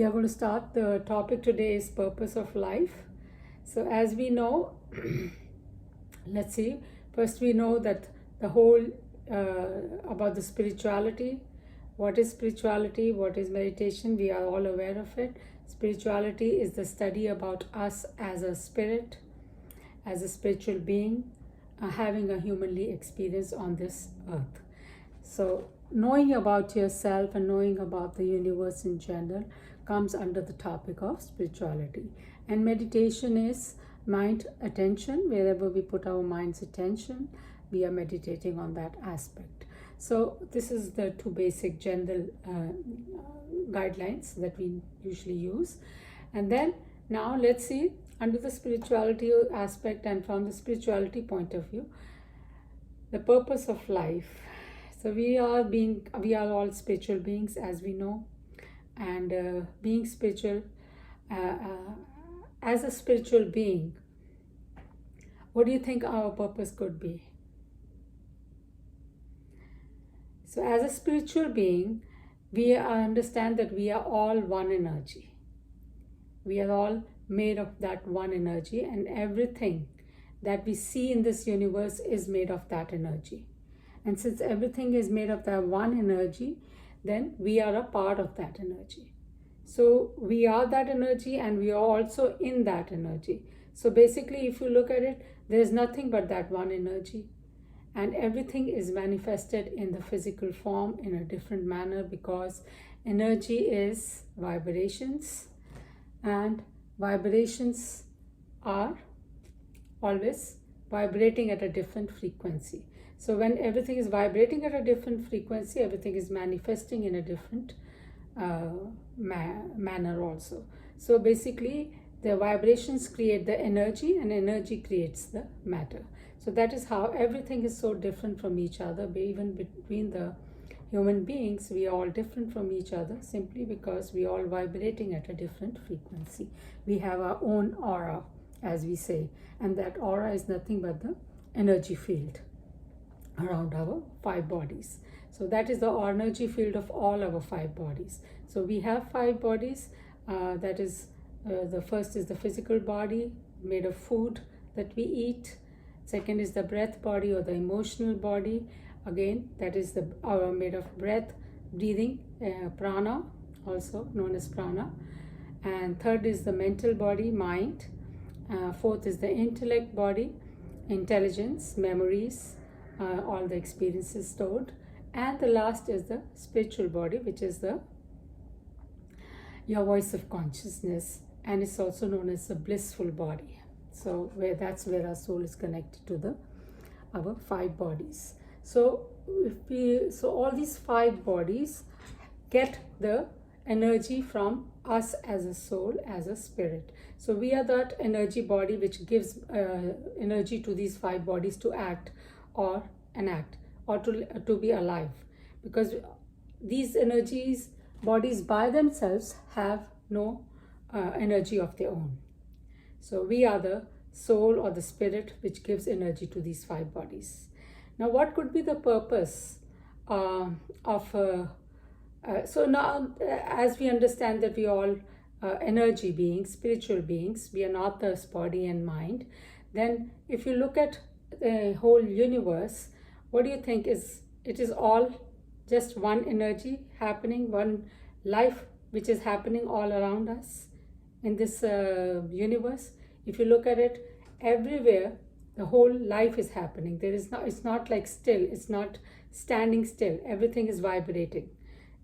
We are going to start. The topic today is purpose of life. So as we know, let's see, first we know that the whole about the spirituality. What is spirituality? What is meditation? We are all aware of it. Spirituality is the study about us as a spirit, as a spiritual being, having a humanly experience on this earth. So knowing about yourself and knowing about the universe in general comes under the topic of spirituality. And meditation is mind attention. Wherever we put our mind's attention, we are meditating on that aspect. So this is the two basic general guidelines that we usually use. And then now let's see, under the spirituality aspect and from the spirituality point of view, the purpose of life. So we are all spiritual beings, as we know, and being spiritual, as a spiritual being, what do you think our purpose could be? So as a spiritual being, we understand that we are all one energy. We are all made of that one energy, and everything that we see in this universe is made of that energy. And since everything is made of that one energy, then we are a part of that energy. So we are that energy and we are also in that energy. So basically, if you look at it, there is nothing but that one energy. And everything is manifested in the physical form in a different manner, because energy is vibrations, and vibrations are always vibrating at a different frequency. So when everything is vibrating at a different frequency, everything is manifesting in a different manner also. So basically, the vibrations create the energy, and energy creates the matter. So that is how everything is so different from each other. Even between the human beings, we are all different from each other simply because we are all vibrating at a different frequency. We have our own aura, as we say, and that aura is nothing but the energy field around our five bodies. So that is the energy field of all our five bodies. So we have five bodies. That is, the first is the physical body made of food that we eat. Second is the breath body or the emotional body. Again, that is made of breath, breathing, prana, also known as prana. And third is the mental body, mind. Fourth is the intellect body, intelligence, memories, all the experiences stored. And the last is the spiritual body, which is your voice of consciousness, and it's also known as the blissful body. So that's where our soul is connected to our five bodies. So all these five bodies get the energy from us as a soul, as a spirit. So we are that energy body which gives energy to these five bodies to act or enact or to be alive, because these bodies by themselves have no energy of their own. So we are the soul or the spirit which gives energy to these five bodies. Now what could be the purpose so now, as we understand that we are all energy beings, spiritual beings, we are not this body and mind, then if you look at the whole universe, what do you think it is all just one energy happening, one life which is happening all around us in this universe? If you look at it, everywhere the whole life is happening. It's not like still, it's not standing still. Everything is vibrating,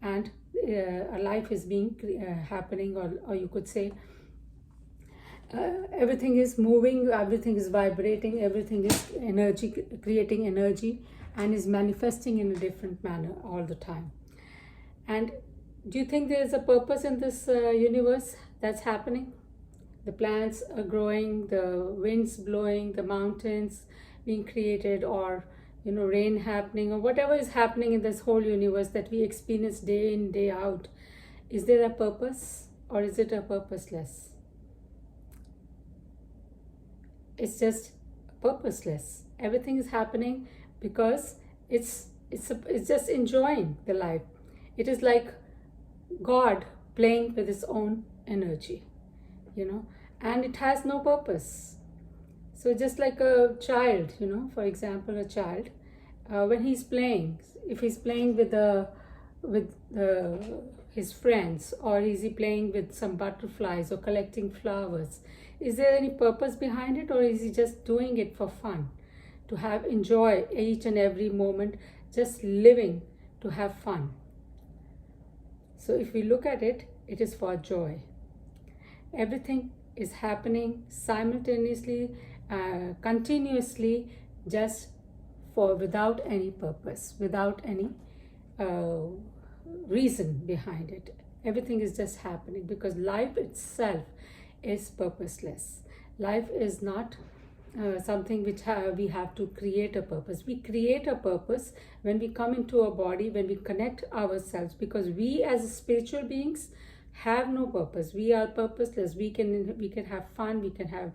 and a life is being happening, or you could say everything is moving, everything is vibrating, everything is energy, creating energy, and is manifesting in a different manner all the time. And do you think there is a purpose in this universe that's happening? The plants are growing, the winds blowing, the mountains being created, or rain happening, or whatever is happening in this whole universe that we experience day in, day out. Is there a purpose, or is it a purposeless? It's just purposeless. Everything is happening because it's just enjoying the life. It is like God playing with its own energy, and it has no purpose. So just like a child, for example, a child, when he's playing, if he's playing with his friends, or is he playing with some butterflies or collecting flowers, is there any purpose behind it, or is he just doing it for fun, to have enjoy each and every moment, just living to have fun? So if we look at it, it is for joy. Everything is happening simultaneously, continuously, just without any purpose, without any reason behind it. Everything is just happening because life itself is purposeless. Life is not something which we have to create a purpose. We create a purpose when we come into a body, when we connect ourselves, because we as spiritual beings have no purpose. We are purposeless. We can have fun. We can have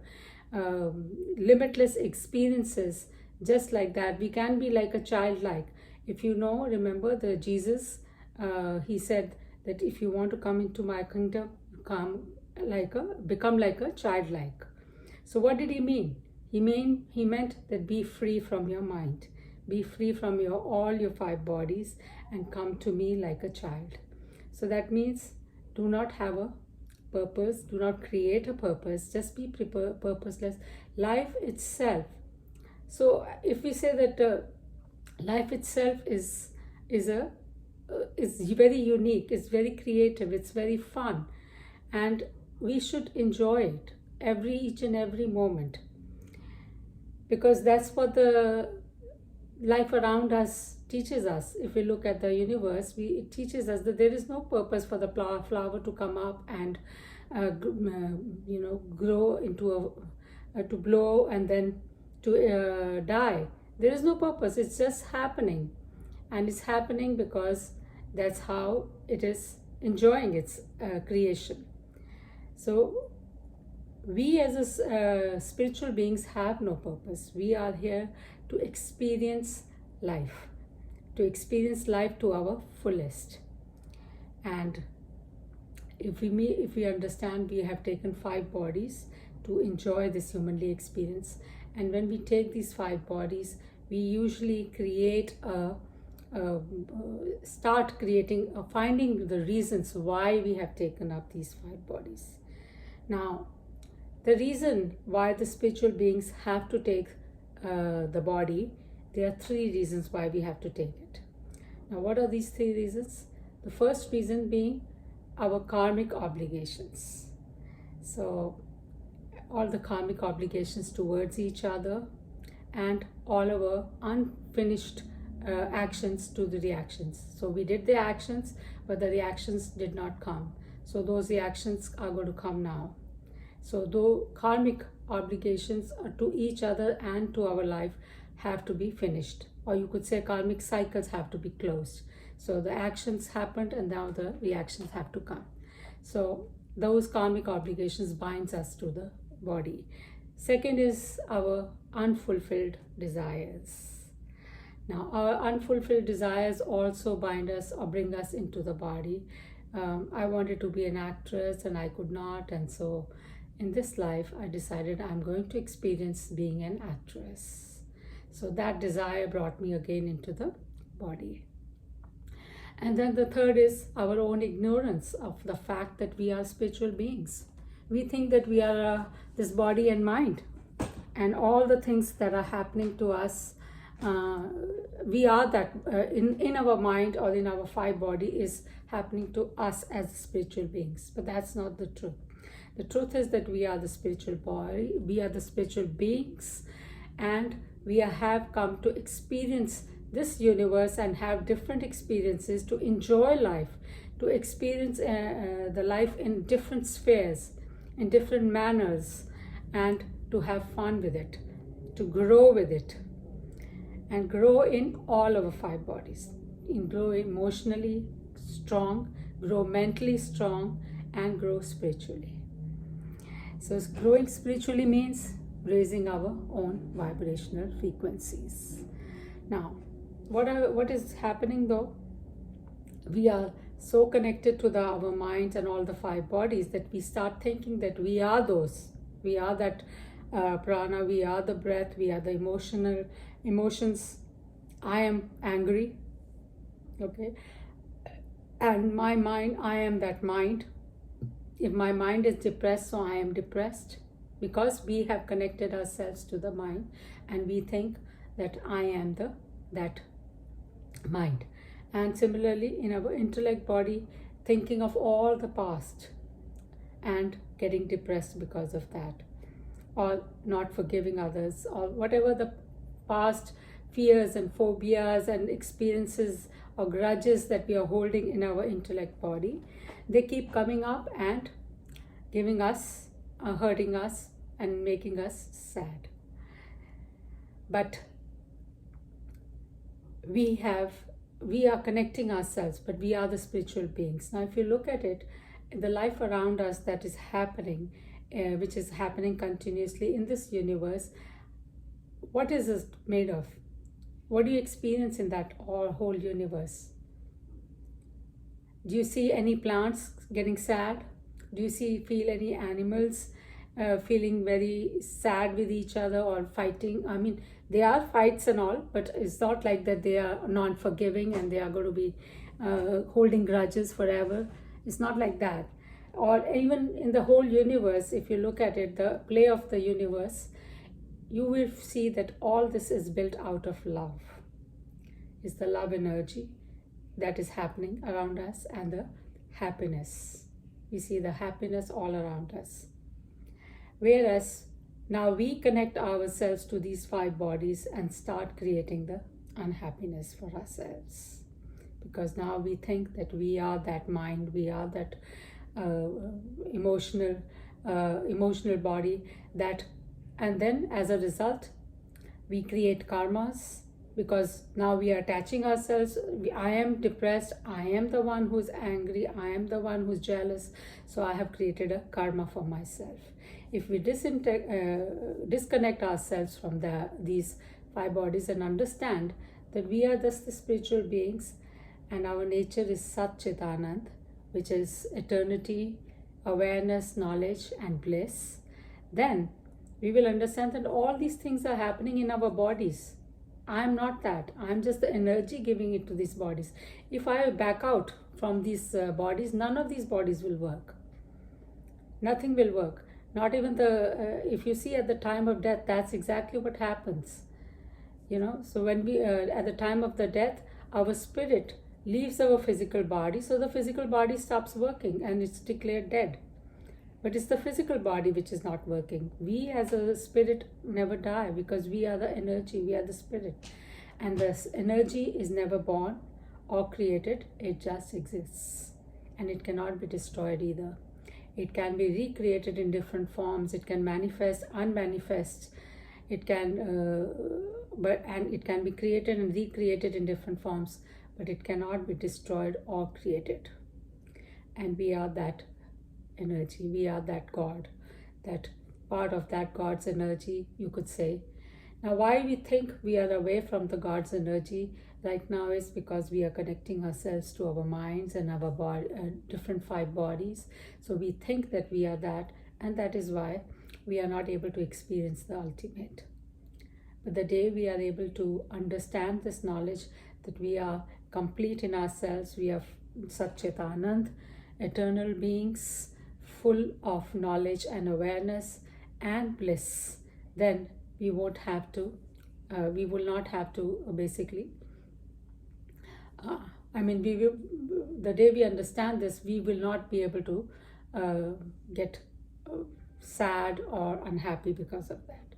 limitless experiences, just like that. We can be like a childlike. If you remember the Jesus, he said that if you want to come into my kingdom, become like a childlike. So what did he mean? He meant that be free from your mind, be free from all your 5 bodies, and come to me like a child. So that means do not have a purpose, do not create a purpose, just be purposeless. Life itself. So if we say that life itself is very unique, it's very creative, it's very fun, and we should enjoy it each and every moment, because that's what the life around us teaches us. If we look at the universe, it teaches us that there is no purpose for the flower to come up and grow into to blow and then to die. There is no purpose. It's just happening, and it's happening because that's how it is enjoying its creation. So we as spiritual beings have no purpose. We are here to experience life, to our fullest. And if we understand, we have taken 5 bodies to enjoy this humanly experience. And when we take these 5 bodies, we usually start finding the reasons why we have taken up these 5 bodies. Now, the reason why the spiritual beings have to take the body, there are 3 reasons why we have to take it. Now, what are these 3 reasons? The first reason being our karmic obligations. So, all the karmic obligations towards each other, and all our unfinished actions to the reactions. So we did the actions, but the reactions did not come. So those reactions are going to come now. So though karmic obligations to each other and to our life have to be finished, or you could say karmic cycles have to be closed. So the actions happened and now the reactions have to come. So those karmic obligations binds us to the body. Second is our unfulfilled desires. Now, our unfulfilled desires also bind us or bring us into the body. I wanted to be an actress and I could not, and so in this life I decided I'm going to experience being an actress. So that desire brought me again into the body. And then the third is our own ignorance of the fact that we are spiritual beings. We think that we are this body and mind, and all the things that are happening to us, we are that in our mind or in our 5 body is happening to us as spiritual beings. But that's not the truth. The truth is that we are the spiritual body, we are the spiritual beings, and we have come to experience this universe and have different experiences, to enjoy life, to experience the life in different spheres, in different manners, and to have fun with it, to grow with it, and grow in all our 5 bodies, grow emotionally strong, grow mentally strong, and grow spiritually. So growing spiritually means raising our own vibrational frequencies. Now, what is happening though? We are so connected to our minds and all the five bodies that we start thinking that we are those. We are that prana, we are the breath, we are the emotions. I am angry, okay? And my mind, I am that mind. If my mind is depressed, so I am depressed, because we have connected ourselves to the mind and we think that I am that mind. And similarly, in our intellect body, thinking of all the past and getting depressed because of that, or not forgiving others, or whatever the past fears and phobias and experiences or grudges that we are holding in our intellect body, they keep coming up and giving us, hurting us and making us sad. But we are connecting ourselves, but we are the spiritual beings. Now, if you look at it, the life around us that is happening, which is happening continuously in this universe, what is it made of? What do you experience in that whole universe? Do you see any plants getting sad? Do you feel any animals feeling very sad with each other or fighting? I mean, there are fights and all, but it's not like that they are non-forgiving and they are going to be holding grudges forever. It's not like that. Or even in the whole universe, if you look at it, the play of the universe, you will see that all this is built out of love. It's the love energy that is happening around us, and the happiness. We see the happiness all around us. Whereas now we connect ourselves to these five bodies and start creating the unhappiness for ourselves. Because now we think that we are that mind, we are that emotional body, that, and then as a result we create karmas, because now we are attaching ourselves. I am depressed, I am the one who's angry, I am the one who's jealous, so I have created a karma for myself. If we disconnect ourselves from these five bodies and understand that we are just the spiritual beings and our nature is Sat Chit Anand, which is eternity, awareness, knowledge and bliss, then we will understand that all these things are happening in our bodies. I am not that. I am just the energy giving it to these bodies. If I back out from these bodies, none of these bodies will work. Nothing will work. Not even if you see at the time of death, that's exactly what happens. So when we, at the time of the death, our spirit leaves our physical body, so the physical body stops working and it's declared dead. But it's the physical body which is not working. We as a spirit never die, because we are the energy, we are the spirit. And this energy is never born or created, it just exists. And it cannot be destroyed either. It can be recreated in different forms. It can manifest, unmanifest. It can, and it can be created and recreated in different forms. But it cannot be destroyed or created. And we are that energy, we are that God, that part of that God's energy, you could say. Now, why we think we are away from the God's energy right now is because we are connecting ourselves to our minds and our body, different five bodies. So we think that we are that, and that is why we are not able to experience the ultimate. But the day we are able to understand this knowledge that we are complete in ourselves, we are Sat Chit Anand, eternal beings, full of knowledge and awareness and bliss, then we will not have to basically, the day we understand this, we will not be able to get sad or unhappy because of that.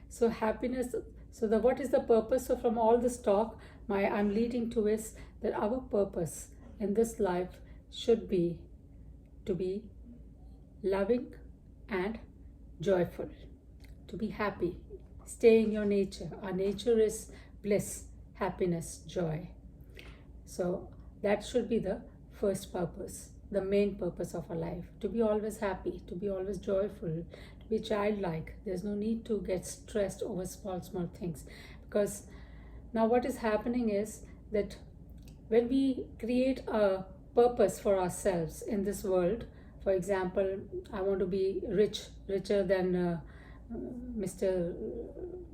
So happiness, what is the purpose? So from all this talk, I'm leading to is that our purpose in this life should be to be loving and joyful, to be happy, stay in your nature. Our nature is bliss, happiness, joy. So that should be the first purpose, the main purpose of our life, to be always happy, to be always joyful, to be childlike. There's no need to get stressed over small things, because now what is happening is that when we create a purpose for ourselves in this world. For example, I want to be richer than Mr.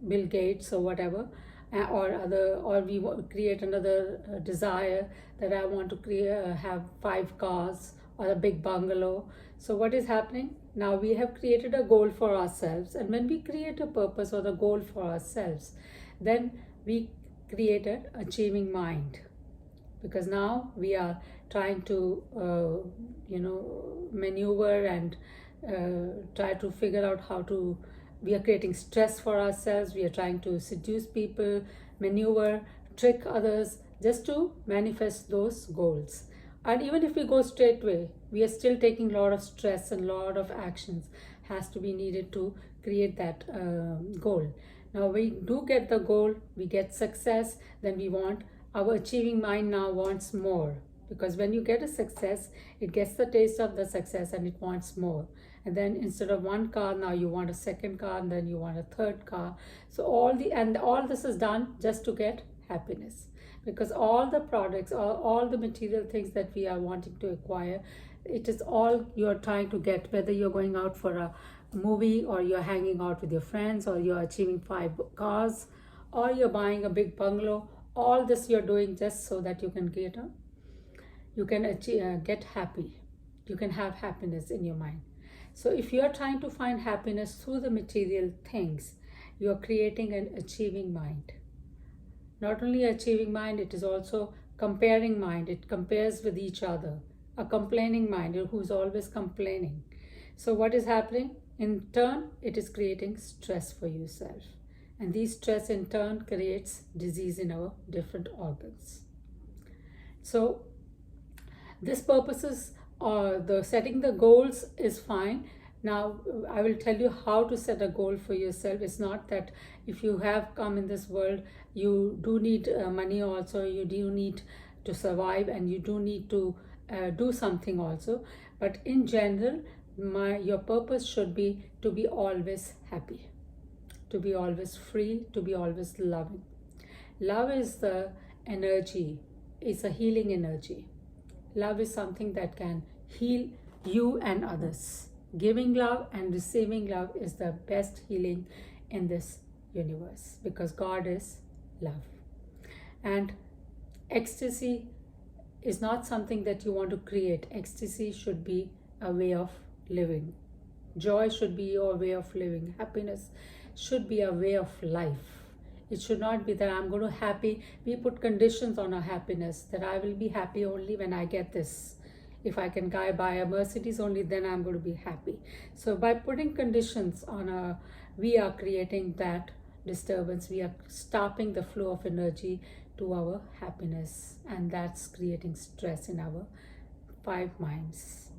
Bill Gates or whatever, or we create another desire that I want to have 5 cars or a big bungalow. So what is happening? Now we have created a goal for ourselves, and when we create a purpose or the goal for ourselves, then we create an achieving mind, because now we are trying to maneuver and try to figure out how to, we are creating stress for ourselves, we are trying to seduce people, maneuver, trick others, just to manifest those goals. And even if we go straight way, we are still taking a lot of stress, and a lot of actions has to be needed to create that goal. Now we do get the goal, we get success, then we want, our achieving mind now wants more, because when you get a success, it gets the taste of the success and it wants more. And then instead of 1 car, now you want a 2nd car, and then you want a 3rd car. So all this is done just to get happiness, because all the products, all the material things that we are wanting to acquire, it is all you're trying to get, whether you're going out for a movie, or you're hanging out with your friends, or you're achieving 5 cars, or you're buying a big bungalow. All this you're doing just so that you can get happy, you can have happiness in your mind. So if you are trying to find happiness through the material things, you are creating an achieving mind. Not only achieving mind, it is also comparing mind. It compares with each other. A complaining mind, who's always complaining. So what is happening? In turn, it is creating stress for yourself. And these stress in turn creates disease in our different organs. So this purposes, the setting the goals is fine. Now I will tell you how to set a goal for yourself. It's not that if you have come in this world, you do need money also, you do need to survive, and you do need to do something also. But in general, your purpose should be to be always happy, to be always free, to be always loving. Love is the energy, it's a healing energy. Love is something that can heal you and others. Giving love and receiving love is the best healing in this universe, because God is love. And ecstasy is not something that you want to create. Ecstasy should be a way of living. Joy should be your way of living. Happiness should be a way of life. It should not be that I'm going to happy. We put conditions on our happiness, that I will be happy only when I get this. If I can buy a Mercedes only, then I'm going to be happy. So by putting conditions on we are creating that disturbance. We are stopping the flow of energy to our happiness, and that's creating stress in our 5 minds.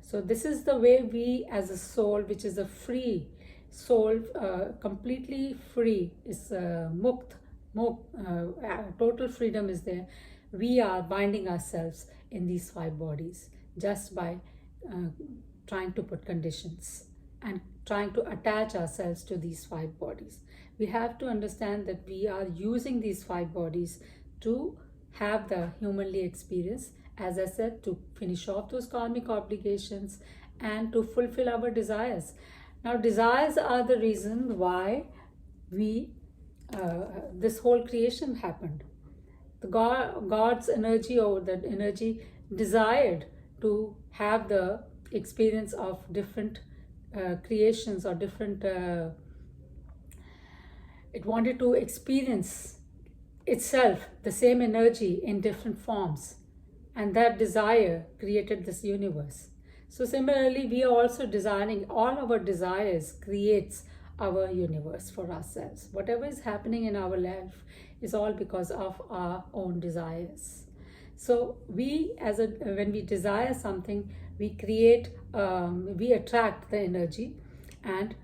So this is the way we as a soul, which is a free soul, completely free, is mukt, total freedom is there. We are binding ourselves in these 5 bodies just by trying to put conditions and trying to attach ourselves to these 5 bodies. We have to understand that we are using these 5 bodies to have the humanly experience, as I said, to finish off those karmic obligations and to fulfill our desires. Now, desires are the reason why this whole creation happened. God's energy, or that energy, desired to have the experience of different creations, or different, it wanted to experience itself, the same energy in different forms, and that desire created this universe. So similarly, we are also desiring, all our desires creates our universe for ourselves. Whatever is happening in our life is all because of our own desires. So when we desire something, we create, we attract the energy, and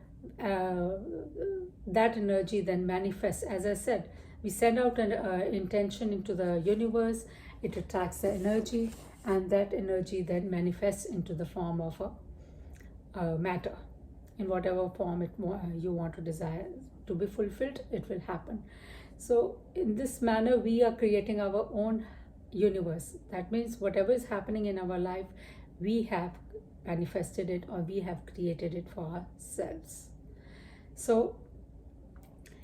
that energy then manifests. As I said, we send out an intention into the universe, it attracts the energy, and that energy then manifests into the form of a matter. In whatever form you want to desire to be fulfilled, it will happen. So in this manner, we are creating our own universe. That means whatever is happening in our life, we have manifested it or we have created it for ourselves. So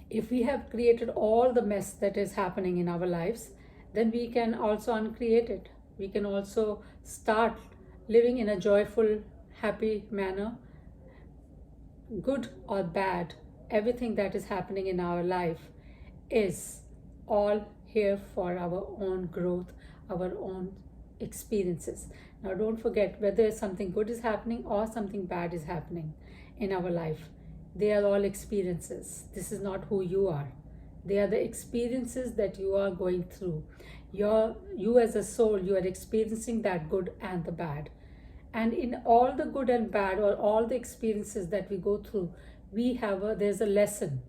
if we have created all the mess that is happening in our lives, then we can also uncreate it. We can also start living in a joyful, happy manner, good or bad. Everything that is happening in our life is all here for our own growth, our own experiences. Now, don't forget, whether something good is happening or something bad is happening in our life, they are all experiences. This is not who you are. They are the experiences that you are going through. You as a soul, you are experiencing that good and the bad. And in all the good and bad, or all the experiences that we go through, there's a lesson.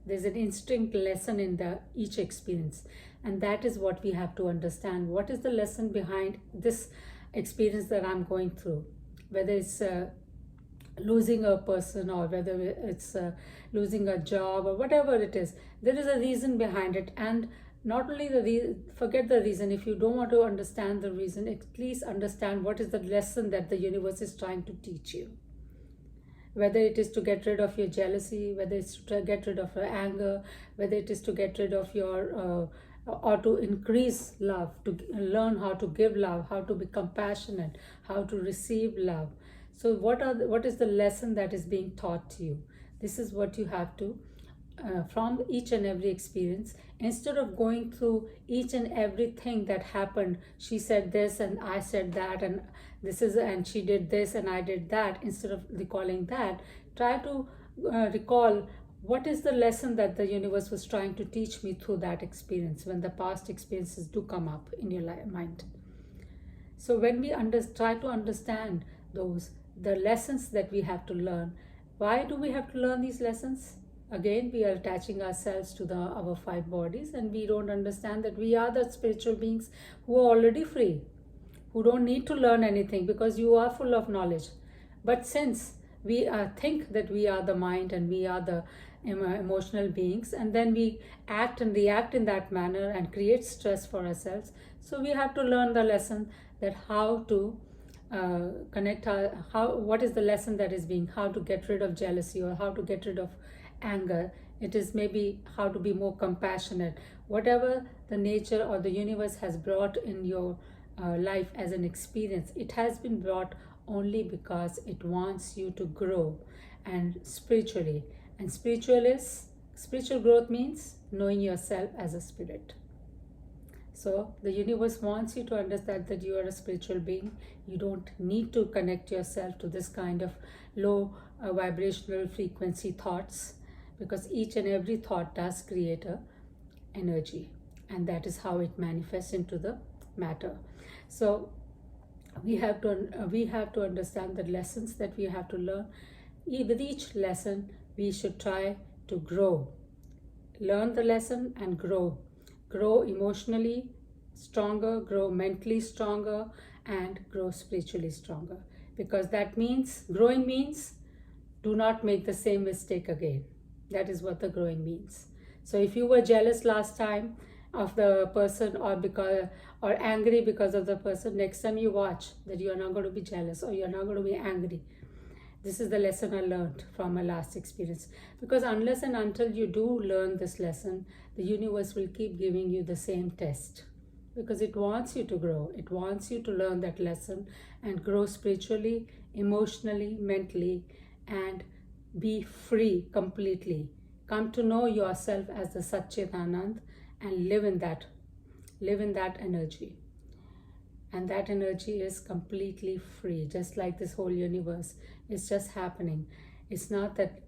There's an instinct lesson in each experience. And that is what we have to understand. What is the lesson behind this experience that I'm going through? Whether it's losing a person, or whether it's losing a job, or whatever it is, there is a reason behind it. And not only forget the reason. If you don't want to understand the reason, please understand what is the lesson that the universe is trying to teach you. Whether it is to get rid of your jealousy, whether it's to get rid of your anger, whether it is to get rid of your or to increase love, to learn how to give love, how to be compassionate, how to receive love. So what is the lesson that is being taught to you? This is what you have to, from each and every experience, instead of going through each and everything that happened. She said this and I said that, and she did this and I did that. Instead of recalling that, try to recall what is the lesson that the universe was trying to teach me through that experience, when the past experiences do come up in your mind. So when we try to understand the lessons that we have to learn. Why do we have to learn these lessons? Again, we are attaching ourselves to our 5 bodies, and we don't understand that we are the spiritual beings who are already free, who don't need to learn anything, because you are full of knowledge. But since we think that we are the mind and we are the emotional beings, and then we act and react in that manner and create stress for ourselves, so we have to learn the lesson that how to what is the lesson that is being, how to get rid of jealousy, or how to get rid of anger. It is maybe how to be more compassionate. Whatever the nature or the universe has brought in your life as an experience, it has been brought only because it wants you to grow, and spiritually. And spiritual growth means knowing yourself as a spirit. So the universe wants you to understand that you are a spiritual being. You don't need to connect yourself to this kind of low vibrational frequency thoughts, because each and every thought does create a energy, and that is how it manifests into the matter. So we have to understand the lessons that we have to learn. With each lesson, we should try to grow. Learn the lesson and grow. Grow emotionally stronger, grow mentally stronger, and grow spiritually stronger. Because that means, growing means, do not make the same mistake again. That is what the growing means. So if you were jealous last time of the person, or angry because of the person, next time you watch that you are not going to be jealous, or you are not going to be angry. This is the lesson I learned from my last experience. Because unless and until you do learn this lesson, the universe will keep giving you the same test. Because it wants you to grow. It wants you to learn that lesson and grow spiritually, emotionally, mentally, and be free completely. Come to know yourself as the Satchitanand and live in that energy. And that energy is completely free, just like this whole universe is just happening. It's not that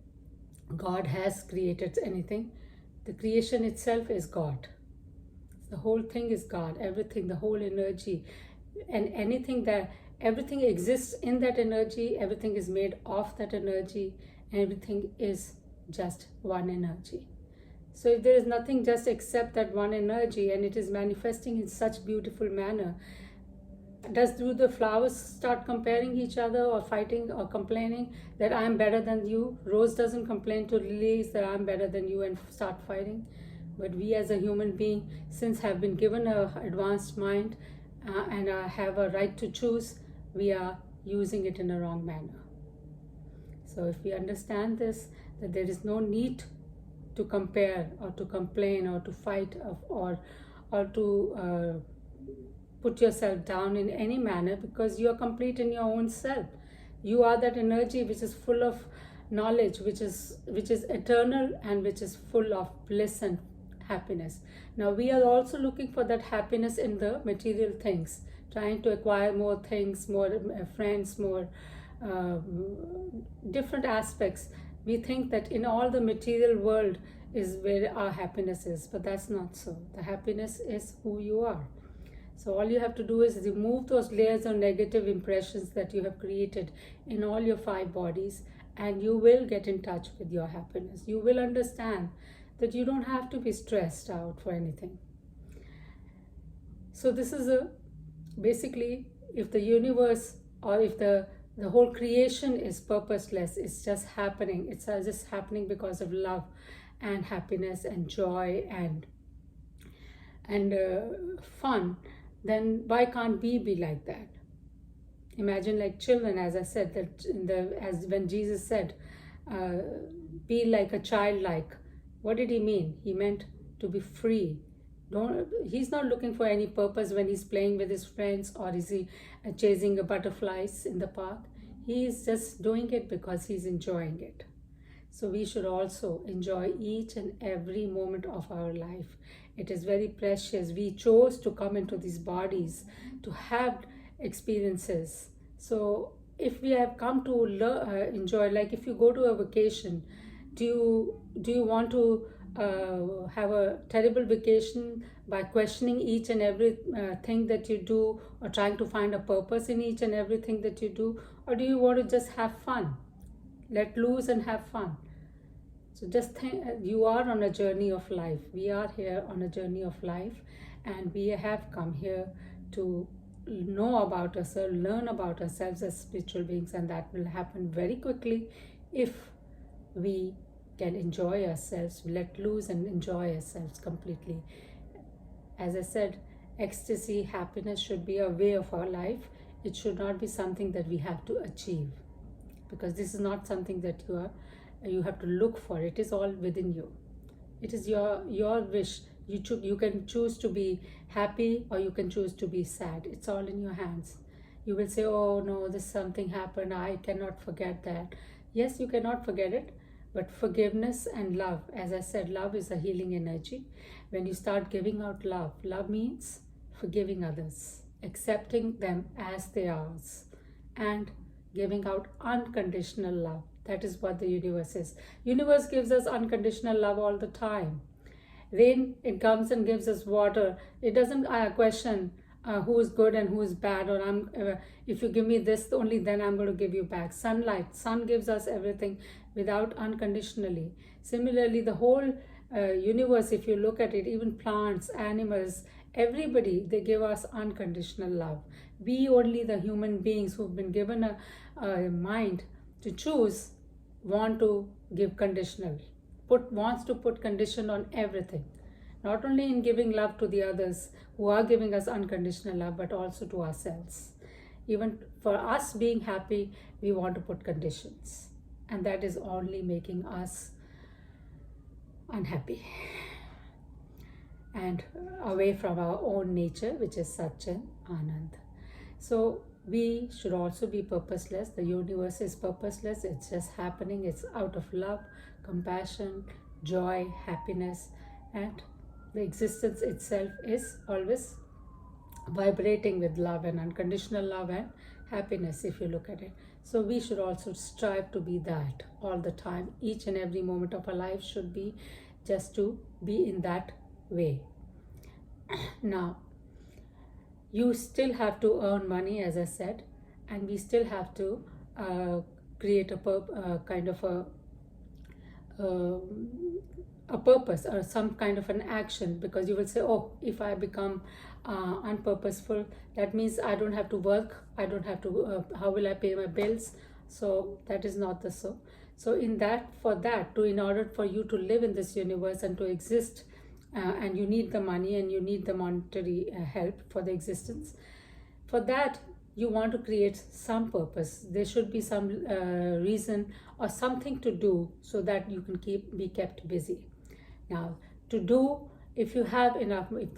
God has created anything. The creation itself is God. The whole thing is God. Everything, the whole energy, and everything exists in that energy. Everything is made of that energy. Everything is just one energy. So if there is nothing just except that one energy, and it is manifesting in such beautiful manner, do the flowers start comparing each other, or fighting, or complaining that I am better than you? Rose doesn't complain to lilies that I'm better than you and start fighting. But we as a human being, since have been given a advanced mind and have a right to choose, we are using it in a wrong manner. So if we understand this, that there is no need to compare or to complain or to fight or to put yourself down in any manner, because you are complete in your own self. You are that energy which is full of knowledge, which is eternal, and which is full of bliss and happiness. Now we are also looking for that happiness in the material things, trying to acquire more things, more friends, more uh, different aspects. We think that in all the material world is where our happiness is, but that's not so. The happiness is who you are. So all you have to do is remove those layers of negative impressions that you have created in all your 5 bodies, and you will get in touch with your happiness. You will understand that you don't have to be stressed out for anything. So this is basically, if the universe, or if the whole creation is purposeless, it's just happening. It's just happening because of love and happiness and joy and fun. Then why can't we be like that? Imagine like children, as I said, that as when Jesus said, be like a child like. What did he mean? He meant to be free. He's not looking for any purpose when he's playing with his friends, or is he chasing butterflies in the park. He is just doing it because he's enjoying it. So we should also enjoy each and every moment of our life. It is very precious. We chose to come into these bodies to have experiences. So if we have come to enjoy, like if you go to a vacation, do you want to have a terrible vacation by questioning each and every thing that you do, or trying to find a purpose in each and everything that you do? Or do you want to just have fun, let loose and have fun? So just think, you are on a journey of life. We are here on a journey of life, and we have come here to know about ourselves, learn about ourselves as spiritual beings, and that will happen very quickly if we can enjoy ourselves, let loose and enjoy ourselves completely. As I said, ecstasy, happiness should be a way of our life. It should not be something that we have to achieve, because this is not something that you have to look for. It is all within you. It is your wish. You can choose to be happy, or you can choose to be sad. It's all in your hands. You will say, oh no, this something happened, I cannot forget that. Yes, you cannot forget it, but forgiveness and love, as I said, love is a healing energy. When you start giving out love means forgiving others, accepting them as they are, and giving out unconditional love. That is what the universe is. Universe gives us unconditional love all the time. Rain, it comes and gives us water. It doesn't question who is good and who is bad, or if you give me this, only then I'm going to give you back. Sunlight, sun gives us everything without unconditionally. Similarly, the whole universe, if you look at it, even plants, animals, everybody, they give us unconditional love. We only, the human beings who've been given a mind to choose, want to give conditional, wants to put condition on everything. Not only in giving love to the others who are giving us unconditional love, but also to ourselves. Even for us being happy, we want to put conditions. And that is only making us unhappy and away from our own nature, which is Sat and Anand. So we should also be purposeless. The universe is purposeless. It's just happening. It's out of love, compassion, joy, happiness, and the existence itself is always vibrating with love and unconditional love and happiness, if you look at it. So we should also strive to be that all the time. Each and every moment of our life should be just to be in that way. Now, you still have to earn money, as I said, and we still have to create a kind of a purpose or some kind of an action, because you will say, oh, if I become unpurposeful, that means I don't have to work, I don't have to how will I pay my bills? So that is not the so in order for you to live in this universe and to exist and you need the money and you need the monetary help for the existence. For that, you want to create some purpose. There should be some reason or something to do so that you can be kept busy. Now, to do, if you have enough, if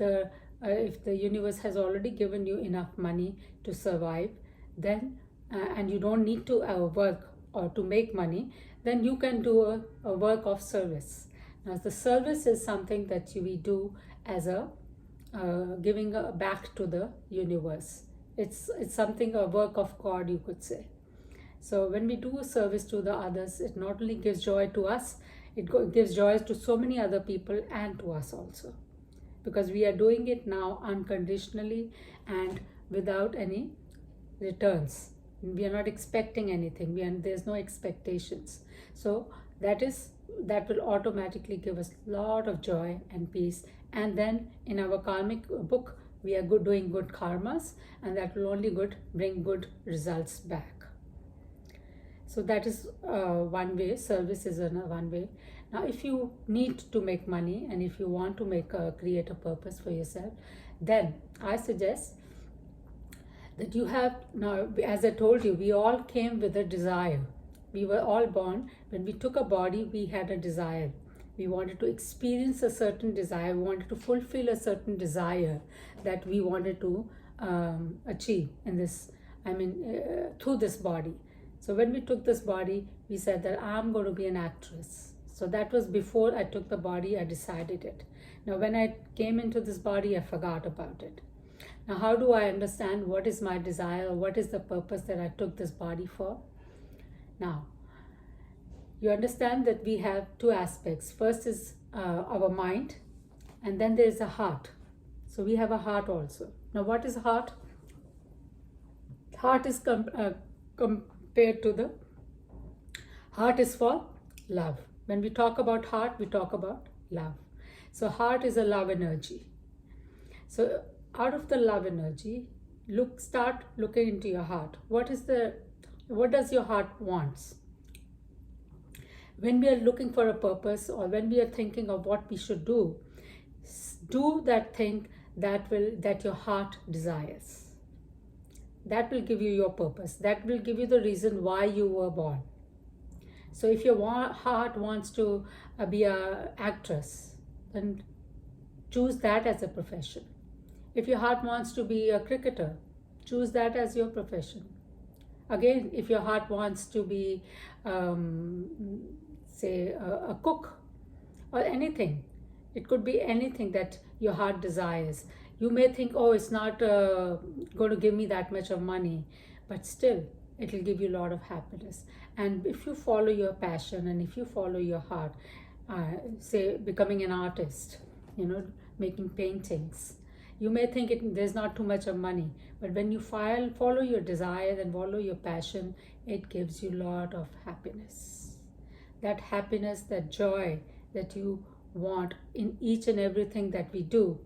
the universe has already given you enough money to survive, then and you don't need to work or to make money, then you can do a work of service. Now, the service is something that we do as a giving back to the universe. It's something, a work of God, you could say. So when we do a service to the others, it not only gives joy to us, it gives joy to so many other people and to us also, because we are doing it now unconditionally and without any returns. We are not expecting anything. There's no expectations. So that will automatically give us a lot of joy and peace. And then in our karmic book, we are doing good karmas, and that will only bring good results back. So that is one way. Service is one way. Now, if you need to make money and if you want to create a purpose for yourself, then I suggest that you have, now, as I told you, we all came with a desire. We were all born, when we took a body, we had a desire. We wanted to experience a certain desire. We wanted to fulfill a certain desire that we wanted to achieve in this, through this body. So when we took this body, we said that I'm going to be an actress. So that was before I took the body, I decided it. Now when I came into this body, I forgot about it. Now how do I understand what is my desire, or what is the purpose that I took this body for? Now, you understand that we have two aspects. First is our mind, and then there is a heart. So we have a heart also. Now what is heart? Heart is compared to the, heart is for love. When we talk about heart, we talk about love. So heart is a love energy. So out of the love energy, start looking into your heart. What does your heart wants? When we are looking for a purpose, or when we are thinking of what we should do that thing that your heart desires. That will give you your purpose. That will give you the reason why you were born. So if your heart wants to be an actress, then choose that as a profession. If your heart wants to be a cricketer, choose that as your profession. Again, if your heart wants to be, say, a cook or anything, it could be anything that your heart desires. You may think, oh, it's not going to give me that much of money, but still, it will give you a lot of happiness. And if you follow your passion and if you follow your heart, say, becoming an artist, making paintings, you may think there's not too much of money, but when you follow your desire and follow your passion, it gives you a lot of happiness. That happiness, that joy that you want in each and everything that we do.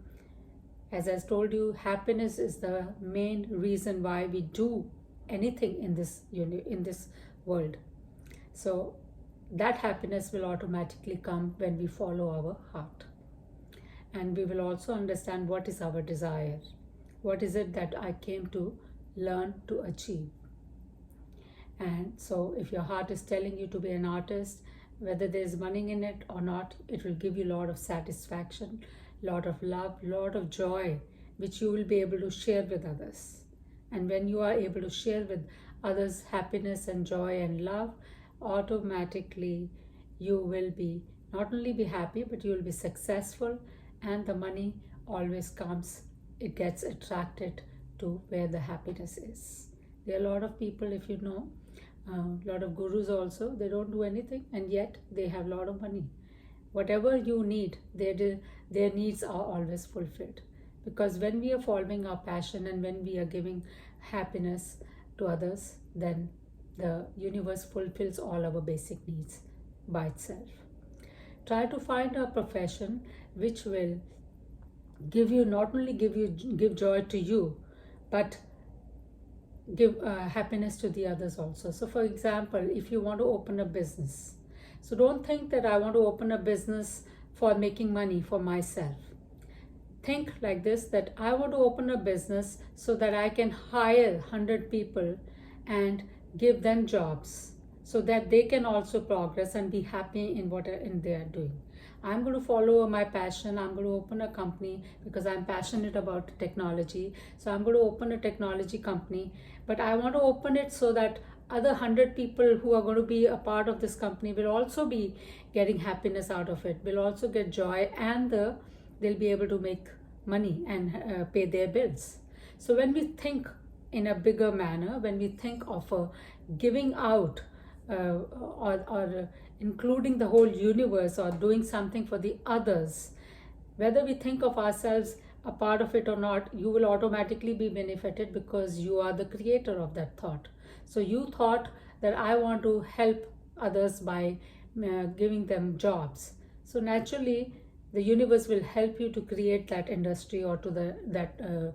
As I told you, happiness is the main reason why we do anything in this world. So that happiness will automatically come when we follow our heart. And we will also understand what is our desire. What is it that I came to learn to achieve? And so if your heart is telling you to be an artist, whether there's money in it or not, it will give you a lot of satisfaction, lot of love, lot of joy, which you will be able to share with others. And when you are able to share with others happiness and joy and love, automatically you will be not only be happy, but you will be successful, and the money always comes. It gets attracted to where the happiness is. There are a lot of people, if you know, a lot of gurus also, they don't do anything and yet they have a lot of money. Whatever you need, their needs are always fulfilled. Because when we are following our passion and when we are giving happiness to others, then the universe fulfills all our basic needs by itself. Try to find a profession which will not only give joy to you, but give happiness to the others also. So for example, if you want to open a business, so don't think that I want to open a business for making money for myself. Think like this, that I want to open a business so that I can hire 100 people and give them jobs so that they can also progress and be happy in what they are doing. I'm going to follow my passion. I'm going to open a company because I'm passionate about technology. So I'm going to open a technology company, but I want to open it so that other 100 people who are going to be a part of this company will also be getting happiness out of it, will also get joy, and they'll be able to make money and pay their bills. So when we think in a bigger manner, when we think of giving out or including the whole universe or doing something for the others, whether we think of ourselves a part of it or not, you will automatically be benefited because you are the creator of that thought. So you thought that I want to help others by giving them jobs. So naturally, the universe will help you to create that industry or to that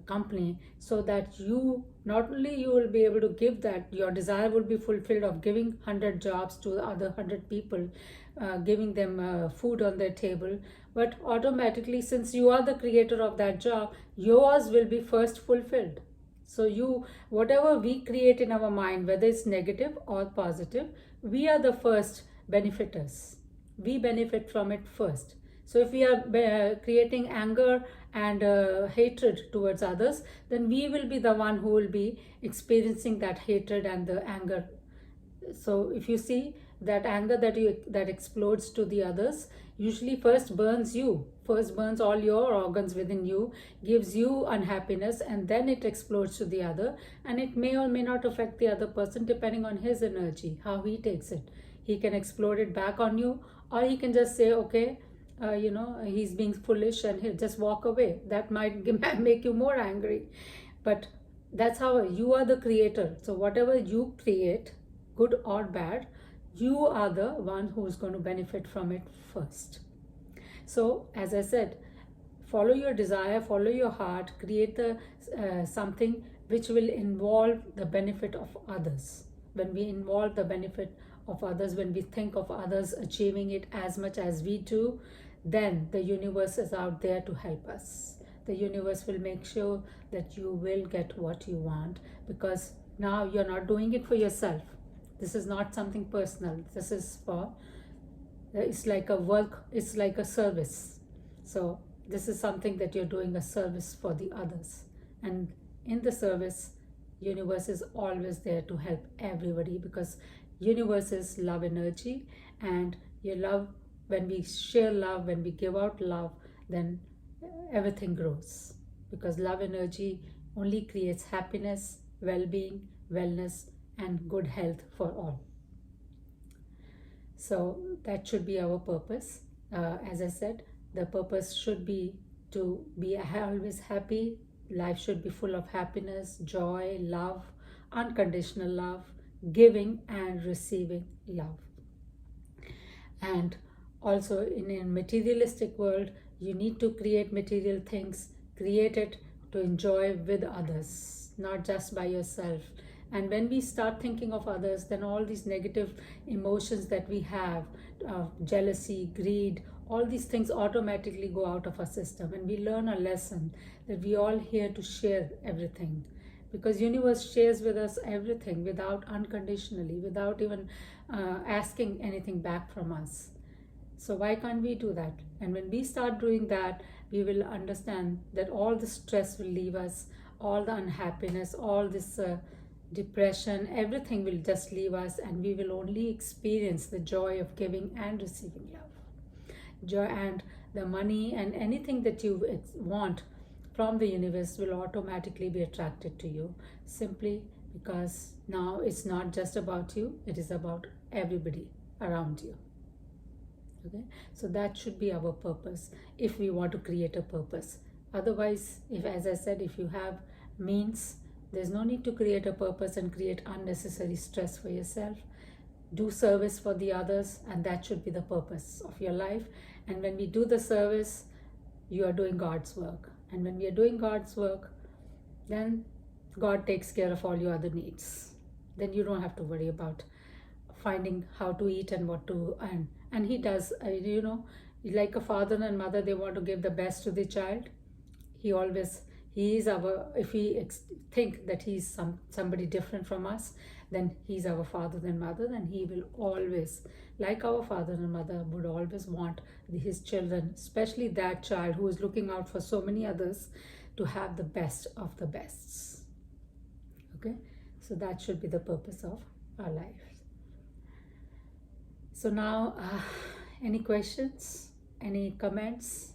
company, so that you not only you will be able to give that, your desire will be fulfilled of giving 100 jobs to the other 100 people, giving them food on their table, but automatically, since you are the creator of that job, yours will be first fulfilled. So whatever we create in our mind, whether it's negative or positive, we are the first benefiters. We benefit from it first. So if we are creating anger and hatred towards others, then we will be the one who will be experiencing that hatred and the anger. So if you see that anger that explodes to the others, usually first burns all your organs within you, gives you unhappiness, and then it explodes to the other, and it may or may not affect the other person depending on his energy, how he takes it. He can explode it back on you, or he can just say, okay, he's being foolish, and he'll just walk away. That might make you more angry. But that's how you are the creator. So whatever you create, good or bad, you are the one who's going to benefit from it first. So as I said, follow your desire, follow your heart, create something which will involve the benefit of others. When we involve the benefit of others, when we think of others achieving it as much as we do, then the universe is out there to help us. The universe will make sure that you will get what you want, because now you're not doing it for yourself. This is not something personal. This is for, it's like a work, it's like a service. So this is something that you're doing, a service for the others. And in the service, universe is always there to help everybody, because universe is love energy, and your love, when we share love, when we give out love, then everything grows, because love energy only creates happiness, well-being, wellness, and good health for all. So that should be our purpose. As I said, the purpose should be to be always happy. Life should be full of happiness, joy, love, unconditional love, giving and receiving love. And also in a materialistic world, you need to create material things, create it to enjoy with others, not just by yourself. And when we start thinking of others, then all these negative emotions that we have, jealousy, greed, all these things automatically go out of our system, and we learn a lesson that we all here to share everything, because universe shares with us everything without unconditionally, without even asking anything back from us. So why can't we do that? And when we start doing that, we will understand that all the stress will leave us, all the unhappiness, all this depression, everything will just leave us, and we will only experience the joy of giving and receiving love. Joy, and the money and anything that you want from the universe will automatically be attracted to you, simply because now it's not just about you, it is about everybody around you. Okay, so that should be our purpose if we want to create a purpose. Otherwise, if, as I said, if you have means, there's no need to create a purpose and create unnecessary stress for yourself. Do service for the others, and that should be the purpose of your life. And when we do the service, you are doing God's work. And when we are doing God's work, then God takes care of all your other needs. Then you don't have to worry about finding how to eat and what to earn. And he does, Like a father and mother, they want to give the best to the child. He always, he is our, if we think that he's somebody different from us, then he's our father and mother, then he will always, like our father and mother would always want his children, especially that child who is looking out for so many others, to have the best of the bests. Okay, so that should be the purpose of our life. So now, any questions, any comments?